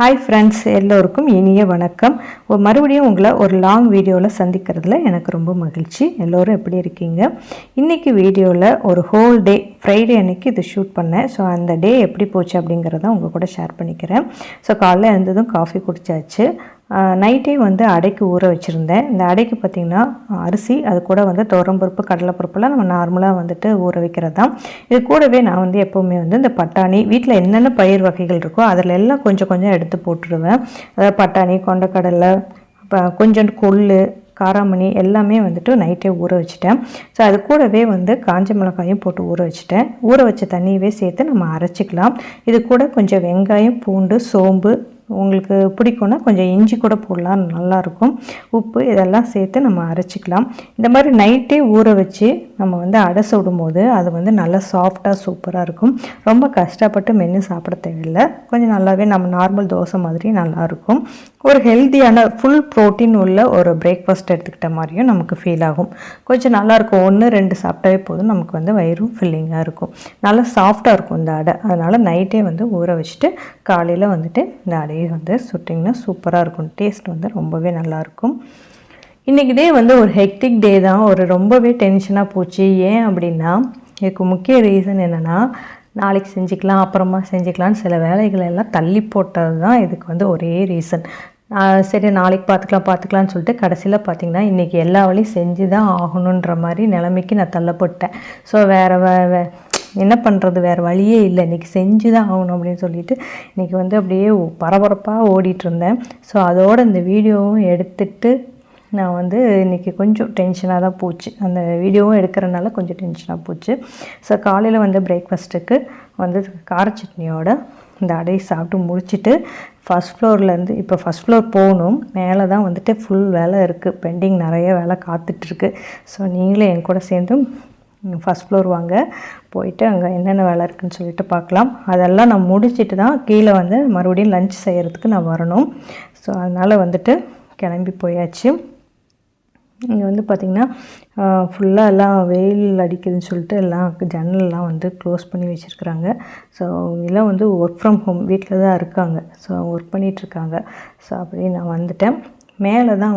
Hi friends, எல்லோருக்கும் இனிய வணக்கம். மறுபடியும் உங்களை ஒரு லாங் வீடியோவில் சந்திக்கிறதுல எனக்கு ரொம்ப மகிழ்ச்சி. எல்லோரும் எப்படி இருக்கீங்க? இன்றைக்கி வீடியோவில் ஒரு ஹோல் டே ஃப்ரைடே அன்றைக்கி இது ஷூட் பண்ணேன். ஸோ அந்த டே எப்படி போச்சு அப்படிங்கிறத உங்கள் கூட ஷேர் பண்ணிக்கிறேன். ஸோ காலைல எழுந்ததும் காஃபி குடித்தாச்சு. நைட்டே அடைக்கு ஊற வச்சுருந்தேன். இந்த அடைக்கு பார்த்திங்கன்னா அரிசி, அது கூட துவரம்பருப்பு, கடலைப்பருப்புலாம் நம்ம நார்மலாக ஊற வைக்கிறது தான். இது கூடவே நான் எப்போவுமே இந்த பட்டாணி, வீட்டில் என்னென்ன பயிர் வகைகள் இருக்கோ அதில் எல்லாம் கொஞ்சம் கொஞ்சம் எடுத்து போட்டுருவேன். அதாவது பட்டாணி, கொண்டக்கடலை, கொஞ்சோண்டு கொள்ளு, காராமணி எல்லாமே நைட்டே ஊற வச்சுட்டேன். ஸோ அது கூடவே காஞ்ச மிளகாயும் போட்டு ஊற வச்சுட்டேன். ஊற வச்ச தண்ணியவே சேர்த்து நம்ம அரைச்சிக்கலாம். இது கூட கொஞ்சம் வெங்காயம், பூண்டு, சோம்பு, உங்களுக்கு பிடிக்கும்னா கொஞ்சம் இஞ்சி கூட போடலாம், நல்லாயிருக்கும். உப்பு இதெல்லாம் சேர்த்து நம்ம அரைச்சிக்கலாம். இந்த மாதிரி நைட்டே ஊற வச்சு நம்ம அடை சுடும்போது அது நல்லா சாஃப்டாக சூப்பராக இருக்கும். ரொம்ப கஷ்டப்பட்டு மென்று சாப்பிட தேவையில்லை. கொஞ்சம் நல்லாவே நம்ம நார்மல் தோசை மாதிரி நல்லாயிருக்கும். ஒரு ஹெல்த்தியான ஃபுல் ப்ரோட்டீன் உள்ள ஒரு பிரேக்ஃபாஸ்ட் எடுத்துக்கிட்ட மாதிரியும் நமக்கு ஃபீல் ஆகும். கொஞ்சம் நல்லாயிருக்கும். 1-2 சாப்பிட்டாவே போதும், நமக்கு வயிறும் ஃபில்லிங்காக இருக்கும். நல்லா சாஃப்டாக இருக்கும் இந்த அடை. அதனால் நைட்டே ஊற வச்சுட்டு காலையில் இந்த அடையை சுட்டிங்கன்னா சூப்பராக இருக்கும். டேஸ்ட் ரொம்பவே நல்லாயிருக்கும். இன்றைக்கி டே ஒரு ஹெக்டிக் டே தான். ரொம்பவே டென்ஷனாக போச்சு. ஏன் அப்படின்னா, இதுக்கு முக்கிய ரீசன் என்னென்னா, நாளைக்கு செஞ்சுக்கலாம், அப்புறமா செஞ்சுக்கலான்னு சில வேலைகளை எல்லாம் தள்ளி போட்டது தான் இதுக்கு ஒரே ரீசன். சரி நாளைக்கு பார்த்துக்கலான்னு சொல்லிட்டு கடைசியில் பார்த்திங்கன்னா இன்றைக்கி எல்லா வேலையும் செஞ்சு தான் ஆகணுன்ற மாதிரி நிலைமைக்கு நான் தள்ளப்பட்டேன். ஸோ வேறு என்ன பண்ணுறது, வேறு வழியே இல்லை, இன்றைக்கி செஞ்சு தான் ஆகணும் அப்படின்னு சொல்லிட்டு இன்றைக்கி அப்படியே பரபரப்பாக ஓடிட்டுருந்தேன். ஸோ அதோடு இந்த வீடியோவும் எடுத்துகிட்டு நான் இன்றைக்கி கொஞ்சம் டென்ஷனாக தான் போச்சு. அந்த வீடியோவும் எடுக்கிறனால கொஞ்சம் டென்ஷனாக போச்சு. ஸோ காலையில் பிரேக்ஃபாஸ்ட்டுக்கு கார சட்னியோட இந்த அடையை சாப்பிட்டு முடிச்சுட்டு ஃபஸ்ட் ஃப்ளோர்லேருந்து இப்போ ஃபஸ்ட் ஃப்ளோர் போகணும். மேலே தான் ஃபுல் வேலை இருக்குது, பெண்டிங் நிறைய வேலை காத்துட்ருக்கு. ஸோ நீங்களே என் கூட சேர்ந்து ஃபஸ்ட் ஃப்ளோர் வாங்க, போயிட்டு அங்கே என்னென்ன வேலை இருக்குதுன்னு சொல்லிட்டு பார்க்கலாம். அதெல்லாம் நான் முடிச்சுட்டு தான் கீழே மறுபடியும் லன்ச் செய்கிறதுக்கு நான் வரணும். ஸோ அதனால் கிளம்பி போயாச்சு. இங்கே பார்த்திங்கன்னா ஃபுல்லாக எல்லாம் வெயில் அடிக்குதுன்னு சொல்லிட்டு எல்லாம் ஜன்னல்லாம் க்ளோஸ் பண்ணி வச்சுருக்குறாங்க. ஸோ இதெல்லாம் ஒர்க் ஃப்ரம் ஹோம், வீட்டில் தான் இருக்காங்க. ஸோ ஒர்க் பண்ணிகிட்ருக்காங்க. ஸோ அப்படியே நான் வந்துட்டேன். மேலே தான்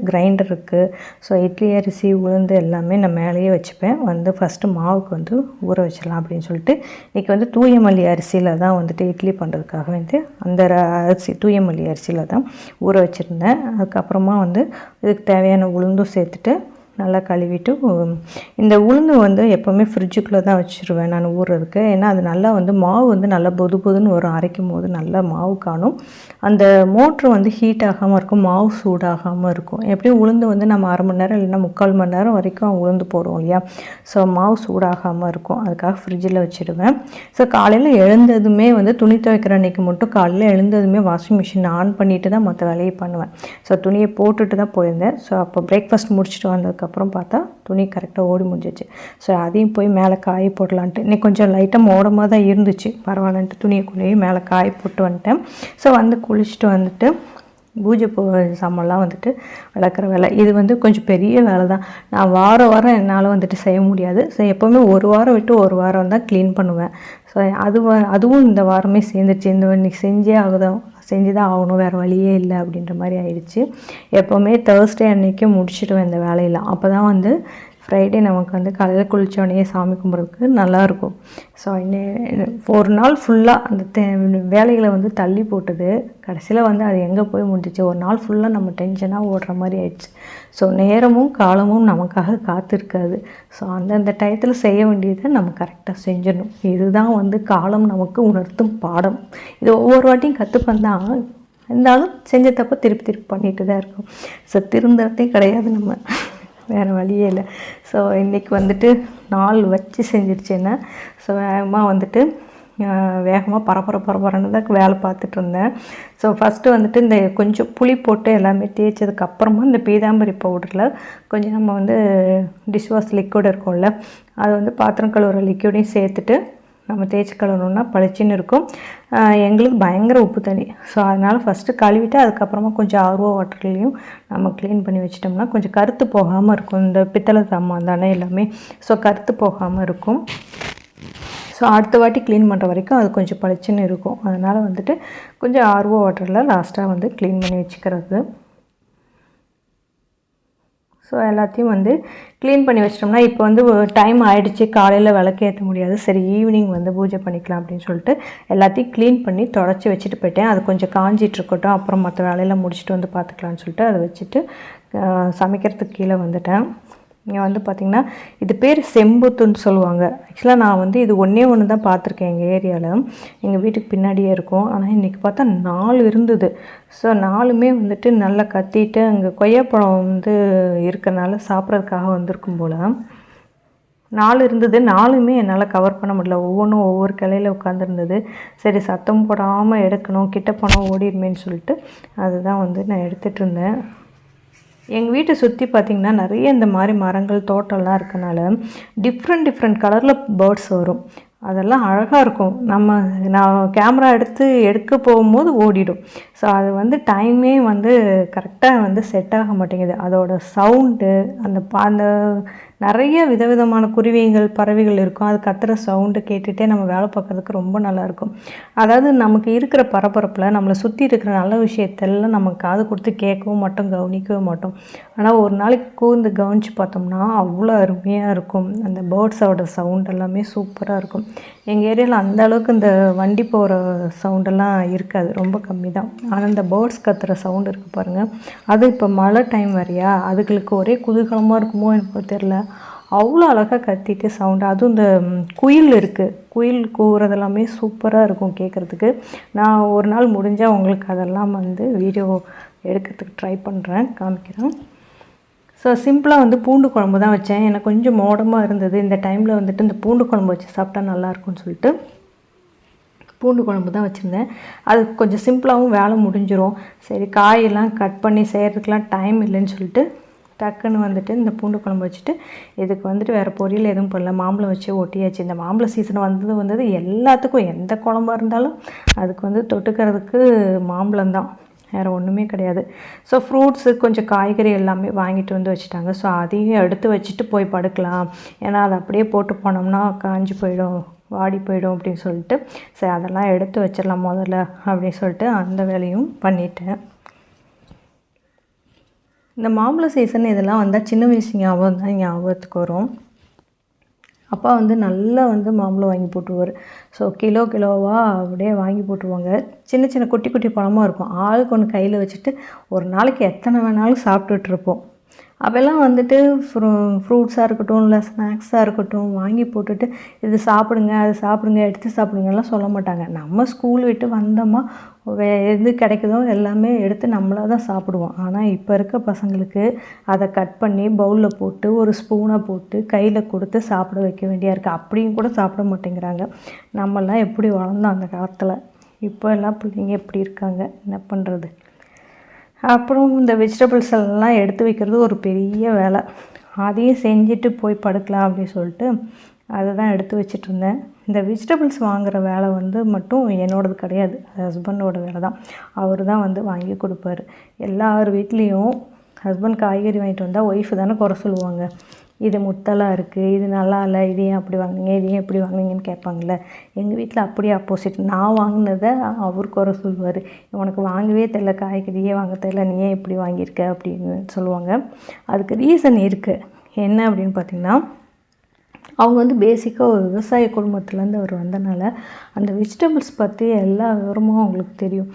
கிரைண்டர் இருக்குது. ஸோ இட்லி அரிசி, உளுந்து எல்லாமே நான் மேலேயே வச்சுப்பேன். ஃபஸ்ட்டு மாவுக்கு ஊற வச்சிடலாம் அப்படின்னு சொல்லிட்டு இன்றைக்கி தூயமல்லி அரிசியில் தான் இட்லி பண்ணுறதுக்காக அந்த அரிசி தூயமல்லி அரிசியில் தான் ஊற வச்சுருந்தேன். அதுக்கப்புறமா இதுக்கு தேவையான உளுந்தும் சேர்த்துட்டு நல்லா கழுவிட்டு, இந்த உளுந்து எப்போவுமே ஃப்ரிட்ஜுக்குள்ளே தான் வச்சுருவேன் நான் ஊறுறதுக்கு. ஏன்னா அது நல்லா மாவு நல்லா பொது பொதுன்னு வரும். அரைக்கும் போது நல்லா மாவு காணும். அந்த மோட்ரு ஹீட் ஆகாமல் இருக்கும், மாவு சூடாகாமல் இருக்கும். எப்படியும் உளுந்து நம்ம அரை மணி நேரம் இல்லைன்னா 3/4 மணி நேரம் வரைக்கும் உளுந்து போடுவோம் இல்லையா. ஸோ மாவு சூடாகாமல் இருக்கும், அதுக்காக ஃப்ரிட்ஜில் வச்சுடுவேன். ஸோ காலையில் எழுந்ததுமே துணி துவைக்கிற அன்றைக்கி மட்டும் காலையில் எழுந்ததுமே வாஷிங் மிஷின் ஆன் பண்ணிவிட்டு தான் மற்ற வேலையை பண்ணுவேன். ஸோ துணியை போட்டுட்டு தான் போயிருந்தேன். ஸோ அப்போ பிரேக்ஃபாஸ்ட் முடிச்சுட்டு வந்ததுக்கப்புறம் பார்த்தா துணி கரெக்டாக ஓடி முடிஞ்சிச்சு. ஸோ அதையும் போய் மேலே காய போடலான்ட்டு, இன்னைக்கு கொஞ்சம் லைட்டாக மோடமாக தான் இருந்துச்சு, பரவாயில்லன்ட்டு துணியைக்குள்ளேயே மேலே காய போட்டு வந்துட்டேன். ஸோ குளிச்சுட்டு பூஜை சாமான்லாம் விளக்குற வேலை இது கொஞ்சம் பெரிய வேலை தான். நான் வாரம் என்னால் செய்ய முடியாது. ஸோ எப்போவுமே ஒரு வாரம் விட்டு ஒரு வாரம் தான் க்ளீன் பண்ணுவேன். ஸோ அதுவும் இந்த வாரமே சேர்ந்துருச்சு. இன்னைக்கு செஞ்சு தான் ஆகணும், வேறு வழியே இல்லை அப்படின்ற மாதிரி ஆயிடுச்சு. எப்போவுமே தேர்ஸ்டே அன்றைக்கி முடிச்சுடுவேன் இந்த வேலையெல்லாம். அப்போ தான் ஃப்ரைடே நமக்கு காலையில் குளித்தோடனே சாமி கும்பிட்றதுக்கு நல்லாயிருக்கும். ஸோ ஒரு நாள் ஃபுல்லாக அந்த வேலைகளை தள்ளி போட்டது கடைசியில் அது எங்கே போய் முடிஞ்சிச்சு. ஒரு நாள் ஃபுல்லாக நம்ம டென்ஷனாக ஓடுற மாதிரி ஆயிடுச்சு. ஸோ நேரமும் காலமும் நமக்காக காத்திருக்காது. ஸோ அந்தந்த டயத்தில் செய்ய வேண்டியதை நம்ம கரெக்டாக செஞ்சிடணும். இதுதான் காலம் நமக்கு உணர்த்தும் பாடம். இது ஒவ்வொரு வாட்டியும் கற்றுப்பேன் தான், இருந்தாலும் செஞ்ச தப்ப திருப்பி பண்ணிட்டு தான் இருக்கும். ஸோ திருந்தறதே கிடையாது நம்ம, வேறு வழியே இல்லை. ஸோ இன்றைக்கி நாள் வச்சு செஞ்சிருச்சு என்ன. ஸோ வேகமாக பரபரன்னு தான் வேலை பார்த்துட்டு இருந்தேன். ஸோ ஃபஸ்ட்டு இந்த கொஞ்சம் புளி போட்டு எல்லாமே தேய்ச்சதுக்கப்புறமா இந்த பீதாம்பரி பவுடரில் கொஞ்சம் நம்ம டிஷ்வாஷ் லிக்விட் இருக்கும்ல, அது பாத்திரம் கழுவுற லிக்விடையும் சேர்த்துட்டு நம்ம தேய்ச்சி கழுவணுன்னா பளிச்சின்னு இருக்கும். எங்களுக்கு பயங்கர உப்பு தண்ணி. ஸோ அதனால் ஃபஸ்ட்டு கழுவிட்டு அதுக்கப்புறமா கொஞ்சம் ஆர்வோ வாட்டர்லேயும் நம்ம க்ளீன் பண்ணி வச்சிட்டோம்னா கொஞ்சம் கருத்து போகாமல் இருக்கும். இந்த பித்தளை சாமான் தானே எல்லாமே, ஸோ கருத்து போகாமல் இருக்கும். ஸோ அடுத்த வாட்டி க்ளீன் பண்ணுற வரைக்கும் அது கொஞ்சம் பளிச்சுன்னு இருக்கும். அதனால் வந்துட்டு கொஞ்சம் ஆர்ஓ வாட்டரில் லாஸ்ட்டாக வந்து க்ளீன் பண்ணி வச்சுக்கிறது. ஸோ எல்லாத்தையும் வந்து க்ளீன் பண்ணி வச்சிட்டோம்னா, இப்போ வந்து டைம் ஆகிடுச்சு, காலையில் விளக்கேற்ற முடியாது, சரி ஈவினிங் வந்து பூஜை பண்ணிக்கலாம் அப்படின்னு சொல்லிட்டு எல்லாத்தையும் க்ளீன் பண்ணி தொடச்சி வச்சுட்டு போயிட்டேன். அது கொஞ்சம் காஞ்சிட்ருக்கட்டும், அப்புறம் மற்ற வேலையெல்லாம் முடிச்சுட்டு வந்து பார்த்துக்கலான்னு சொல்லிட்டு அதை வச்சுட்டு சமைக்கிறதுக்கு கீழே வந்துட்டேன். இங்கே வந்து பார்த்திங்கன்னா இது பேர் செம்புத்துன்னு சொல்லுவாங்க. ஆக்சுவலாக நான் வந்து இது ஒன்று தான் பார்த்துருக்கேன் எங்கள் ஏரியாவில், எங்கள் வீட்டுக்கு பின்னாடியே இருக்கும். ஆனால் இன்றைக்கி பார்த்தா 4 இருந்தது. ஸோ 4மே வந்துட்டு நல்லா கத்திட்டு அங்கே கொய்யாப்பழம் வந்து இருக்கிறனால சாப்பிட்றதுக்காக வந்திருக்கும் போல் 4 இருந்தது. 4மே என்னால் கவர் பண்ண முடியல, ஒவ்வொன்றும் ஒவ்வொரு கிளையில் உட்காந்துருந்தது. சரி சத்தம் போடாமல் எடுக்கணும், கிட்ட போனால் ஓடிடுமேன்னு சொல்லிட்டு அதுதான் வந்து நான் எடுத்துகிட்டு இருந்தேன். எங்கள் வீட்டை சுற்றி பார்த்திங்கன்னா நிறைய இந்த மாதிரி மரங்கள் தோட்டம்லாம் இருக்கனால டிஃப்ரெண்ட் கலரில் பேர்ட்ஸ் வரும். அதெல்லாம் அழகாக இருக்கும். நான் கேமரா எடுக்க போகும்போது ஓடிடும். ஸோ அது வந்து டைமே வந்து கரெக்டாக வந்து செட் ஆக மாட்டேங்குது. அதோட சவுண்டு அந்த நிறைய விதவிதமான குருவிகள் பறவைகள் இருக்கும். அது கத்துற சவுண்டு கேட்டுகிட்டே நம்ம வேலை பார்க்குறதுக்கு ரொம்ப நல்லாயிருக்கும். அதாவது நமக்கு இருக்கிற பரபரப்பில் நம்மளை சுற்றி இருக்கிற நல்ல விஷயத்தெல்லாம் நம்ம காது கொடுத்து கேட்கவும் மாட்டோம், கவனிக்கவும் மாட்டோம். ஆனால் ஒரு நாளைக்கு கூர்ந்து கவனித்து பார்த்தோம்னா அவ்வளோ அருமையாக இருக்கும். அந்த பேர்ட்ஸோட சவுண்ட் எல்லாமே சூப்பராக இருக்கும். எங்கள் ஏரியாவில் அந்த அளவுக்கு இந்த வண்டி போகிற சவுண்டெல்லாம் இருக்காது, ரொம்ப கம்மி தான். ஆனால் இந்த பேர்ட்ஸ் கத்துற சவுண்டு இருக்குது பாருங்கள், அது இப்போ மழை டைம் வரையா அதுகளுக்கு ஒரே குதூகலமாக இருக்குமோ எனக்கு தெரில, அவ்வளோ அழகாக கத்திட்டு சவுண்டு. அதுவும் இந்த குயில் இருக்குது, குயில் கூவுறதெல்லாமே சூப்பராக இருக்கும் கேட்குறதுக்கு. நான் ஒரு நாள் முடிஞ்சால் உங்களுக்கு அதெல்லாம் வந்து வீடியோ எடுக்கிறதுக்கு ட்ரை பண்ணுறேன், காமிக்கிறேன். ஸோ சிம்பிளாக வந்து பூண்டு குழம்பு தான் வச்சேன். எனக்கு கொஞ்சம் மோடமாக இருந்தது. இந்த டைமில் வந்துட்டு இந்த பூண்டு குழம்பு வச்சு சாப்பிட்டா நல்லாயிருக்கும்னு சொல்லிட்டு பூண்டு குழம்பு தான் வச்சுருந்தேன். அது கொஞ்சம் சிம்பிளாகவும் வேலை முடிஞ்சிடும். சரி காயெல்லாம் கட் பண்ணி செய்கிறதுக்கெலாம் டைம் இல்லைன்னு சொல்லிட்டு டக்குன்னு வந்துட்டு இந்த பூண்டு குழம்பு வச்சுட்டு இதுக்கு வந்துட்டு வேறு பொரியல் எதுவும் பண்ணல, மாம்பழம் வச்சு ஒட்டியாச்சு. இந்த மாம்பழ சீசன் வந்தது எல்லாத்துக்கும் எந்த குழம்பாக இருந்தாலும் அதுக்கு வந்து தொட்டுக்கிறதுக்கு மாம்பழம் தான், வேறு ஒன்றுமே கிடையாது. ஸோ ஃப்ரூட்ஸு கொஞ்சம் காய்கறி எல்லாமே வாங்கிட்டு வந்து வச்சுட்டாங்க. ஸோ அதையும் எடுத்து வச்சுட்டு போய் படுக்கலாம், ஏன்னா அதை அப்படியே போட்டு போனோம்னா காஞ்சி போயிடும், வாடி போயிடும் அப்படின்னு சொல்லிட்டு சரி அதெல்லாம் எடுத்து வச்சிடலாம் முதல்ல அப்படின்னு சொல்லிட்டு அந்த வேலையும் பண்ணிட்டேன். இந்த மாம்பழ சீசன் இதெல்லாம் வந்தால் சின்ன வயசு ஞாபகத்துக்கு வரும். அப்பா வந்து நல்லா வந்து மாம்பழம் வாங்கி போட்டுருவார். ஸோ கிலோவாக அப்படியே வாங்கி போட்டுருவாங்க. சின்ன குட்டி பழமாக இருக்கும். ஆளுக்கு ஒன்று கையில் வச்சுட்டு ஒரு நாளைக்கு எத்தனை வேணாலும் சாப்பிட்டுட்ருப்போம். அப்போல்லாம் வந்துட்டு ஃப்ரூட்ஸாக இருக்கட்டும் இல்லை ஸ்நாக்ஸாக இருக்கட்டும் வாங்கி போட்டுட்டு இது சாப்பிடுங்க அது சாப்பிடுங்க எடுத்து சாப்பிடுங்கலாம் சொல்ல மாட்டாங்க. நம்ம ஸ்கூல் விட்டு வந்தோமா எது கிடைக்குதோ எல்லாமே எடுத்து நம்மளாக தான் சாப்பிடுவோம். ஆனால் இப்போ இருக்க பசங்களுக்கு அதை கட் பண்ணி பவுலில் போட்டு ஒரு ஸ்பூனை போட்டு கையில் கொடுத்து சாப்பிட வைக்க வேண்டியா இருக்குது. அப்படியும் கூட சாப்பிட மாட்டேங்கிறாங்க. நம்மெல்லாம் எப்படி வளர்ந்தோம் அந்த காலத்தில், இப்போ எல்லாம் பிள்ளைங்க எப்படி இருக்காங்க, என்ன பண்ணுறது. அப்புறம் இந்த வெஜிடபிள்ஸ் எல்லாம் எடுத்து வைக்கிறது ஒரு பெரிய வேலை. அதையும் செஞ்சுட்டு போய் படுக்கலாம் அப்படின்னு சொல்லிட்டு அதை தான் எடுத்து வச்சிட்ருந்தேன். இந்த வெஜிடபிள்ஸ் வாங்குகிற வேலை வந்து மட்டும் என்னோடது கிடையாது, ஹஸ்பண்டோட வேலை தான். அவர் தான் வந்து வாங்கி கொடுப்பாரு. எல்லார் வீட்லேயும் ஹஸ்பண்ட் காய்கறி வாங்கிட்டு வந்தால் ஒய்ஃபு தானே குறை சொல்லுவாங்க. இது முத்தலாக இருக்குது, இது நல்லா இல்லை, இது ஏன் அப்படி வாங்கினீங்க, இது ஏன் எப்படி வாங்கினீங்கன்னு கேட்பாங்கள்ல. எங்கள் வீட்டில் அப்படியே ஆப்போசிட். நான் வாங்கினதை அவர் குறை சொல்லுவார். உனக்கு வாங்கவே தெரியல, காய்கறியே வாங்க தெரியல, நீ ஏன் இப்படி வாங்கியிருக்க அப்படின்னு சொல்லுவாங்க. அதுக்கு ரீசன் இருக்குது. என்ன அப்படின்னு பார்த்திங்கன்னா, அவங்க வந்து பேசிக்காக ஒரு விவசாய குடும்பத்துலேருந்து அவர் வந்தனால அந்த வெஜிடபிள்ஸ் பற்றி எல்லா விவரமும் அவங்களுக்கு தெரியும்.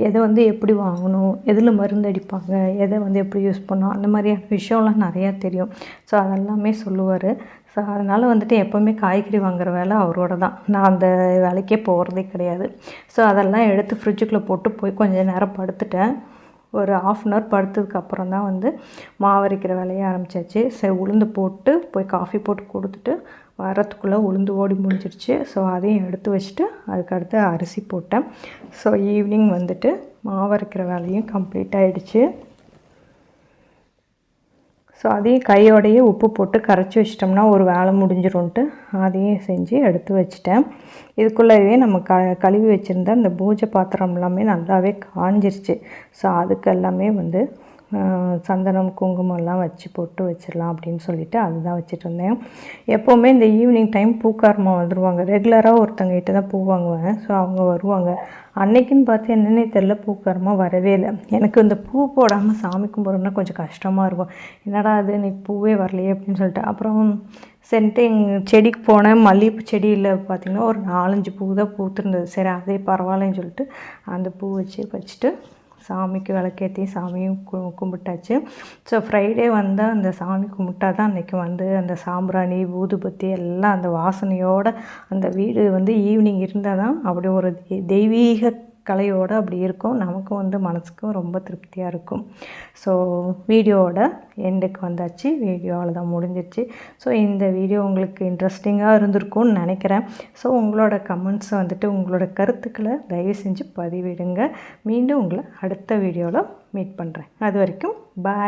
எதை வந்து எப்படி வாங்கணும், எதில் மருந்து அடிப்பாங்க, எதை வந்து எப்படி யூஸ் பண்ணணும், அந்த மாதிரியான விஷயம்லாம் நிறையா தெரியும். ஸோ அதெல்லாமே சொல்லுவார். ஸோ அதனால் வந்துட்டு எப்போவுமே காய்கறி வாங்குகிற வேலை அவரோட தான். நான் அந்த வேலைக்கே போகிறதே கிடையாது. ஸோ அதெல்லாம் எடுத்து ஃப்ரிட்ஜுக்குள்ளே போட்டு போய் கொஞ்சம் நேரம் படுத்துட்டேன். ஒரு 1/2 அன் ஹவர் படுத்ததுக்கப்புறம் தான் வந்து மாவரைக்கிற வேலையை ஆரம்பித்தாச்சு. சரி உளுந்து போட்டு போய் காஃபி போட்டு கொடுத்துட்டு வரத்துக்குள்ளே உளுந்து ஓடி முடிஞ்சிடுச்சு. ஸோ அதையும் எடுத்து வச்சுட்டு அதுக்கடுத்து அரிசி போட்டேன். ஸோ ஈவினிங் வந்துட்டு மாவரைக்கிற வேலையும் கம்ப்ளீட் ஆகிடுச்சு. ஸோ அதையும் கையோடையே உப்பு போட்டு கரைச்சி வச்சிட்டோம்னா ஒரு வேலை முடிஞ்சிடும்ன்ட்டு அதையும் செஞ்சு எடுத்து வச்சிட்டேன். இதுக்குள்ளேயே நம்ம கழுவி வச்சுருந்த அந்த பூஜை பாத்திரம் எல்லாமே நல்லாவே காஞ்சிருச்சு. ஸோ அதுக்கு எல்லாமே வந்து சந்தனம் குங்குமம்லாம் வச்சு பொட்டு வச்சிடலாம் அப்படின்னு சொல்லிட்டு அதுதான் வச்சுட்டு இருந்தேன். எப்போவுமே இந்த ஈவினிங் டைம் பூக்காரமாக வந்துடுவாங்க. ரெகுலராக ஒருத்தங்கிட்ட தான் பூ வாங்குவேன். ஸோ அவங்க வருவாங்க. அன்னைக்குன்னு பார்த்து என்னன்னே தெரில, பூக்காரமாக வரவே இல்லை. எனக்கு இந்த பூ போடாமல் சாமி கும்பிட்றதுனா கொஞ்சம் கஷ்டமாக இருக்கும். என்னடா அது இன்னைக்கு பூவே வரலையே அப்படின்னு சொல்லிட்டு அப்புறம் சரின்ட்டு எங்கள் செடிக்கு போனேன். மல்லிகைப்பூ செடியில் பார்த்திங்கன்னா ஒரு 4-5 பூ தான் பூத்துருந்தது. சரி அதே பரவாயில்லன்னு சொல்லிட்டு அந்த பூ வச்சுட்டு சாமிக்கு விளக்கேற்றி சாமியும் கும்பிட்டாச்சு. ஸோ ஃப்ரைடே வந்தால் அந்த சாமி கும்பிட்டா தான் அன்றைக்கி வந்து அந்த சாம்பிராணி ஊதுபத்தி எல்லாம் அந்த வாசனையோடு அந்த வீடு வந்து ஈவினிங் இருந்தால் தான் அப்படி ஒரு தெய்வீக கலையோடு அப்படி இருக்கும். நமக்கும் வந்து மனசுக்கும் ரொம்ப திருப்தியாக இருக்கும். ஸோ வீடியோவோட எண்டுக்கு வந்தாச்சு. வீடியோவில் தான் முடிஞ்சிடுச்சு. ஸோ இந்த வீடியோ உங்களுக்கு இன்ட்ரெஸ்டிங்காக இருந்திருக்கும்னு நினைக்கிறேன். ஸோ உங்களோட கமெண்ட்ஸை வந்துட்டு உங்களோட கருத்துக்களை தயவு செஞ்சு பதிவிடுங்க. மீண்டும் உங்களை அடுத்த வீடியோவில் மீட் பண்ணுறேன். அது வரைக்கும் பாய்.